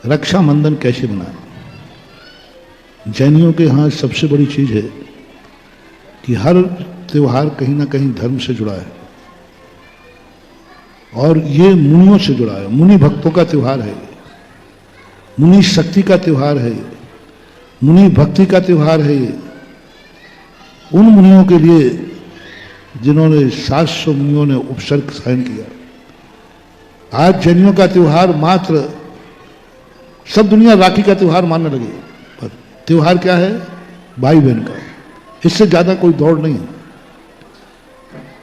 रक्षाबंधन कैसे मनाएं? जैनियों के यहाँ सबसे बड़ी चीज है कि हर त्योहार कहीं ना कहीं धर्म से जुड़ा है और ये मुनियों से जुड़ा है। मुनि भक्तों का त्योहार है, मुनि शक्ति का त्योहार है, मुनि भक्ति का त्योहार है। उन मुनियों के लिए जिन्होंने 700 मुनियों ने उपसर्ग सहन किया। आज जैनियों का त्योहार मात्र, सब दुनिया राखी का त्योहार मानने लगी, पर त्योहार क्या है? भाई बहन का। इससे ज्यादा कोई दौड़ नहीं है,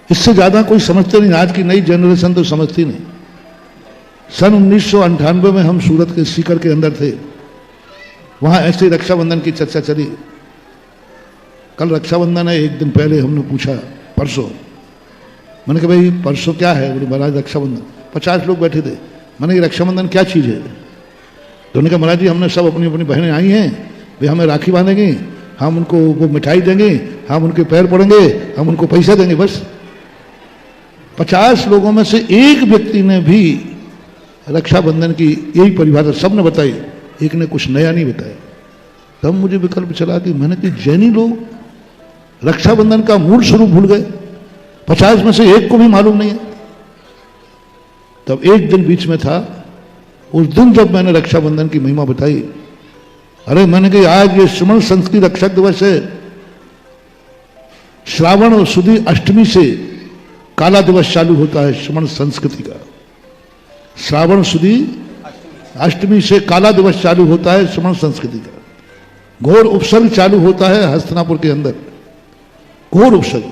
इससे ज्यादा कोई समझते नहीं। आज की नई जनरेशन तो समझती नहीं। सन 1998 में हम सूरत के सीकर के अंदर थे, वहां ऐसे रक्षाबंधन की चर्चा चली। कल रक्षाबंधन है, एक दिन पहले हमने पूछा, परसों। मैंने कहा भाई परसों क्या है? बोले महाराज रक्षाबंधन। 50 लोग बैठे थे। मैंने कहा रक्षाबंधन क्या चीज है? तो उन्होंने कहा महाराज जी हमने सब अपनी अपनी बहनें आई हैं, वे हमें राखी बांधेंगे, हम उनको वो मिठाई देंगे, हम उनके पैर पड़ेंगे, हम उनको पैसा देंगे। बस 50 लोगों में से एक व्यक्ति ने भी रक्षाबंधन की यही परिभाषा सबने बताई, एक ने कुछ नया नहीं बताया। तब मुझे विकल्प चला कि मैंने कि जैनी लोग रक्षाबंधन का मूल स्वरूप भूल गए, 50 में से एक को भी मालूम नहीं है। तब एक दिन बीच में था, उस दिन जब मैंने रक्षाबंधन की महिमा बताई, अरे मैंने कहा आज ये श्रवण संस्कृति रक्षक दिवस है। श्रावण सुदी अष्टमी से काला दिवस चालू होता है श्रवण संस्कृति का। श्रावण सुदी अष्टमी से काला दिवस चालू होता है श्रवण संस्कृति का। घोर उपसर्ग चालू होता है हस्तिनापुर के अंदर, घोर उपसर्ग,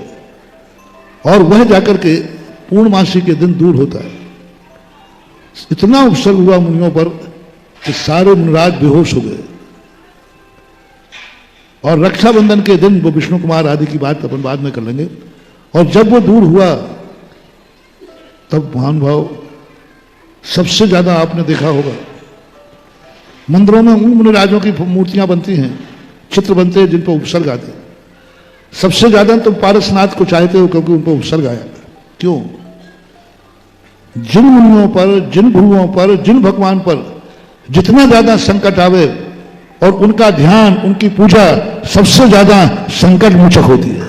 और वह जाकर के पूर्णमासी के दिन दूर होता है। इतना उपसर्ग हुआ मुनियों पर कि सारे मुनिराज बेहोश हो गए। और रक्षाबंधन के दिन वो विष्णु कुमार आदि की बात अपन बाद में कर लेंगे। और जब वो दूर हुआ तब महानुभाव सबसे ज्यादा आपने देखा होगा मंदिरों में उन मुनिराजों की मूर्तियां बनती हैं, चित्र बनते हैं जिन पर उपसर्ग आते हैं। सबसे ज्यादा तो पारसनाथ को चाहते हो क्योंकि उन पर उपसर्ग आया। क्यों? जिन मुनियों पर, जिन गुरुओं पर, जिन भगवान पर जितना ज्यादा संकट आवे और उनका ध्यान, उनकी पूजा सबसे ज्यादा संकट मोचक होती है।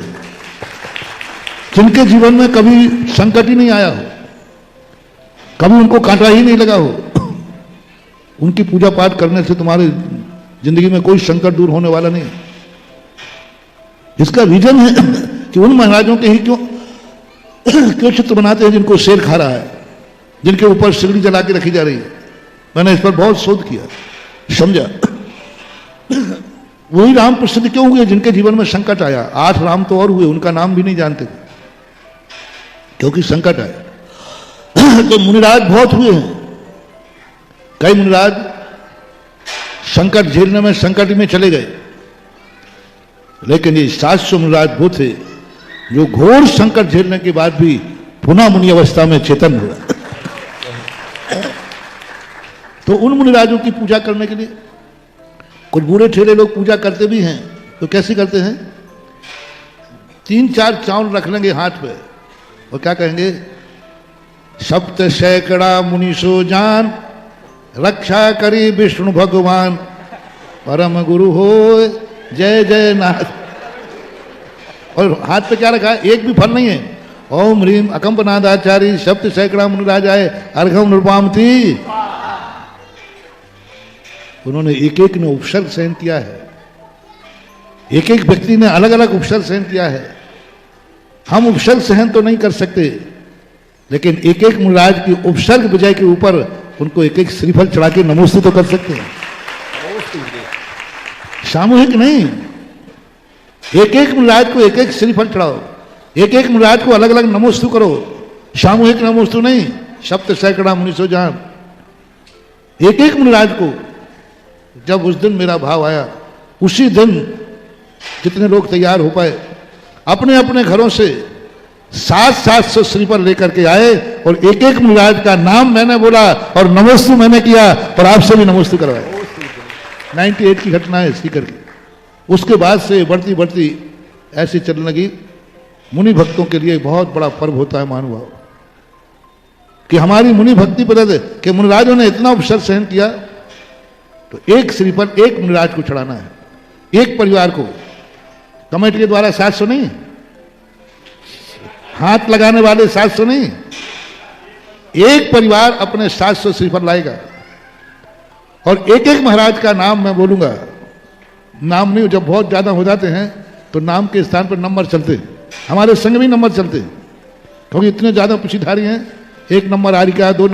जिनके जीवन में कभी संकट ही नहीं आया हो, कभी उनको कांटा ही नहीं लगा हो, उनकी पूजा पाठ करने से तुम्हारी जिंदगी में कोई संकट दूर होने वाला नहीं। इसका रीजन है कि उन महाराजों के ही क्यों चित्र बनाते हैं जिनको शेर खा रहा है, जिनके ऊपर सिगड़ी जला के रखी जा रही है। मैंने इस पर बहुत शोध किया, समझा। वही राम प्रसिद्ध क्यों हुए जिनके जीवन में संकट आया? 8 राम तो और हुए, उनका नाम भी नहीं जानते थे क्योंकि संकट आया। तो मुनिराज बहुत हुए हैं। कई मुनिराज संकट झेलने में संकट में चले गए, लेकिन ये 700 मुनिराज वो थे जो घोर संकट झेलने के बाद भी पुनः मुनि अवस्था में चेतन हुआ। तो उन मुनिराजों की पूजा करने के लिए कुछ बूढ़े ठेले लोग पूजा करते भी हैं। तो कैसे करते हैं? 3-4 चावल रख लेंगे हाथ पे और क्या कहेंगे? सप्त सैकड़ा मुनिसो जान, रक्षा करी विष्णु भगवान, परम गुरु हो जय जय नाथ। और हाथ पे क्या रखा है? एक भी फल नहीं है। ओम ह्रीम अकंपनादाचारी सप्त सैकड़ा मुनिराजाए अर्घम नृपामती। उन्होंने एक एक ने उपसर्ग सहन किया है, एक एक व्यक्ति ने अलग अलग उपसर्ग सहन किया है। हम उपसर्ग सहन तो नहीं कर सकते, लेकिन एक एक मुनिराज की उपसर्ग विजय के ऊपर उनको एक एक श्रीफल चढ़ा के नमोस्तु तो कर सकते हैं। सामूहिक नहीं, एक एक मुनिराज को एक एक श्रीफल चढ़ाओ, एक एक मुनिराज को अलग अलग नमोस्तु करो। सामूहिक नमोस्तु नहीं, सप्त सैकड़ा मुनिसो जान। एक एक मुनिराज को। जब उस दिन मेरा भाव आया, उसी दिन जितने लोग तैयार हो पाए अपने अपने घरों से 700 श्रीफल लेकर के आए और एक एक मुनिराज का नाम मैंने बोला और नमोस्तु मैंने किया और आपसे भी नमोस्तु करवाया। 98 की घटना है सीकर की। उसके बाद से बढ़ती बढ़ती ऐसी चलने लगी। मुनि भक्तों के लिए बहुत बड़ा पर्व होता है महानुभाव, कि हमारी मुनि भक्ति पद कि मुनिराजों ने इतना उपसर्ग सहन किया तो एक श्रीफल एक मुनिराज को चढ़ाना है, एक परिवार को। कमेटी के द्वारा 700 नहीं, हाथ लगाने वाले 700 नहीं, एक परिवार अपने 700 श्रीफल लाएगा। और एक एक महाराज का नाम मैं बोलूंगा, नाम नहीं, जब बहुत ज्यादा हो जाते हैं तो नाम के स्थान पर नंबर चलते हैं। हमारे संग भी नंबर चलते हैं, क्योंकि इतने ज्यादा पुछीधारी हैं। 1 नंबर आरिका, 2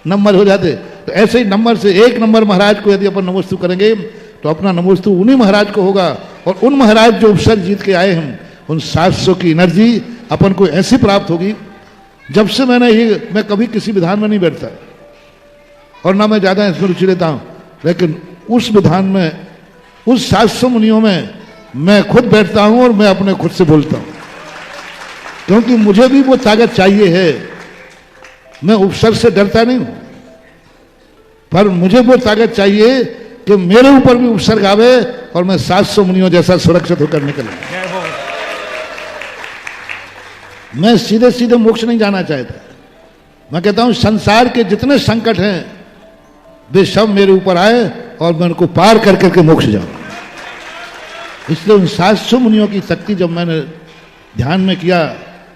नंबर हो जाते। तो ऐसे ही नंबर से 1 नंबर महाराज को यदि अपन नमोस्तु करेंगे तो अपना नमोस्तु उन्हीं महाराज को होगा। और उन महाराज जो उपसर्ग जीत के आए हैं, उन 700 की एनर्जी अपन को ऐसी प्राप्त होगी। जब से मैं कभी किसी विधान में नहीं बैठता और ना मैं ज्यादा इसमें रुचि लेता हूं, लेकिन उस विधान में, उस 700 मुनियों में मैं खुद बैठता हूं और मैं अपने खुद से बोलता हूं, क्योंकि मुझे भी वो ताकत चाहिए है। मैं उपसर्ग से डरता नहीं हूं, पर मुझे वो ताकत चाहिए कि मेरे ऊपर भी उपसर्ग आवे और मैं 700 मुनियों जैसा सुरक्षित होकर निकलूं। मैं सीधे सीधे मोक्ष नहीं जाना चाहता। मैं कहता हूं संसार के जितने संकट हैं वे सब मेरे ऊपर आए और मैं उनको पार कर करके मोक्ष जाऊं। इसलिए उन 700 मुनियों की शक्ति जब मैंने ध्यान में किया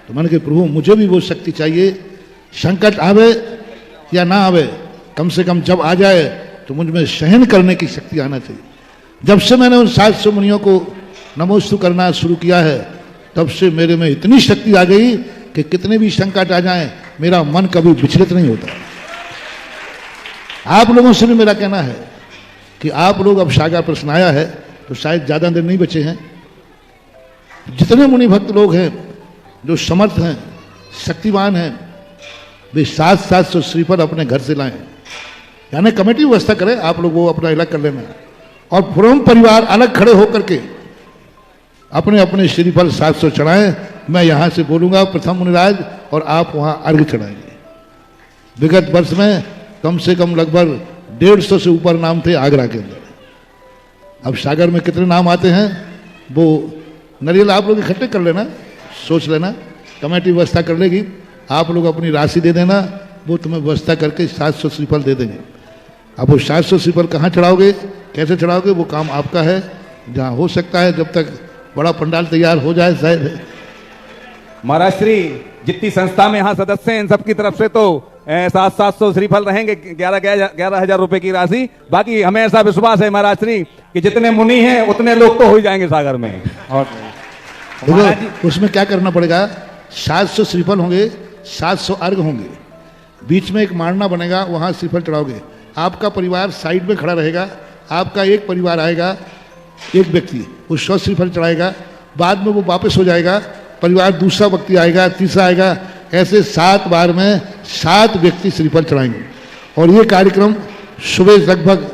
तो मैंने कहा प्रभु मुझे भी वो शक्ति चाहिए। संकट आवे या ना आवे, कम से कम जब आ जाए तो मुझ में सहन करने की शक्ति आना चाहिए। जब से मैंने उन 700 मुनियों को नमोस्तु करना शुरू किया है, तब से मेरे में इतनी शक्ति आ गई कि कितने भी संकट आ जाएं मेरा मन कभी विचलित नहीं होता। आप लोगों से भी मेरा कहना है कि आप लोग, अब सागर प्रश्न आया है तो शायद ज्यादा देर नहीं बचे हैं। जितने मुनि भक्त लोग हैं जो समर्थ हैं, शक्तिवान हैं, वे 700 श्रीफल अपने घर से लाएं, यानी कमेटी व्यवस्था करें। आप लोग वो अपना अलग कर लेना, और पूर्ण परिवार अलग खड़े होकर के अपने अपने श्रीफल 700 चढ़ाएं। मैं यहां से बोलूंगा प्रथम मुनिराज, और आप वहां अर्घ्य चढ़ाएंगे। विगत वर्ष में कम से कम लगभग 150 से ऊपर नाम थे आगरा के अंदर। अब सागर में कितने नाम आते हैं वो नरियल आप लोग इकट्ठे कर लेना, सोच लेना, कमेटी व्यवस्था कर लेगी। आप लोग अपनी राशि दे देना, वो तुम्हें व्यवस्था करके 700 श्रीफल दे देंगे। अब वो 700 श्रीफल कहाँ चढ़ाओगे, कैसे चढ़ाओगे, वो काम आपका है। जहाँ हो सकता है जब तक बड़ा पंडाल तैयार हो जाए शायद। महाराज श्री जितनी संस्था में यहाँ सदस्य हैं इन सबकी तरफ से तो 700 श्रीफल रहेंगे, 11,000 रुपए की राशि। बाकी हमें ऐसा विश्वास है महाराज श्री कि जितने मुनि हैं उतने लोग तो हो ही जाएंगे सागर में। और देखो उसमें क्या करना पड़ेगा, 700 श्रीफल होंगे, 700 अर्घ होंगे, बीच में एक मारना बनेगा, वहां श्रीफल चढ़ाओगे। आपका परिवार साइड में खड़ा रहेगा, आपका एक परिवार आएगा, एक व्यक्ति उस 100 श्रीफल चढ़ाएगा, बाद में वो वापस हो जाएगा, परिवार दूसरा व्यक्ति आएगा, तीसरा आएगा, ऐसे 7 बार में 7 व्यक्ति श्रीफल चढ़ाएंगे। और ये कार्यक्रम सुबह लगभग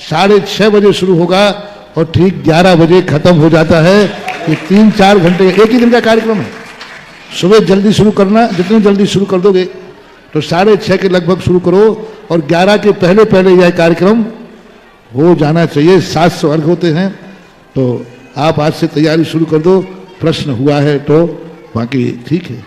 6:30 बजे शुरू होगा और ठीक 11 बजे खत्म हो जाता है। ये 3-4 घंटे एक ही दिन का कार्यक्रम है। सुबह जल्दी शुरू करना, जितने जल्दी शुरू कर दोगे तो 6:30 के लगभग शुरू करो, और 11 के पहले पहले यह कार्यक्रम हो जाना चाहिए। 700 अर्घ होते हैं, तो आप आज से तैयारी शुरू कर दो। प्रश्न हुआ है तो बाकी ठीक है।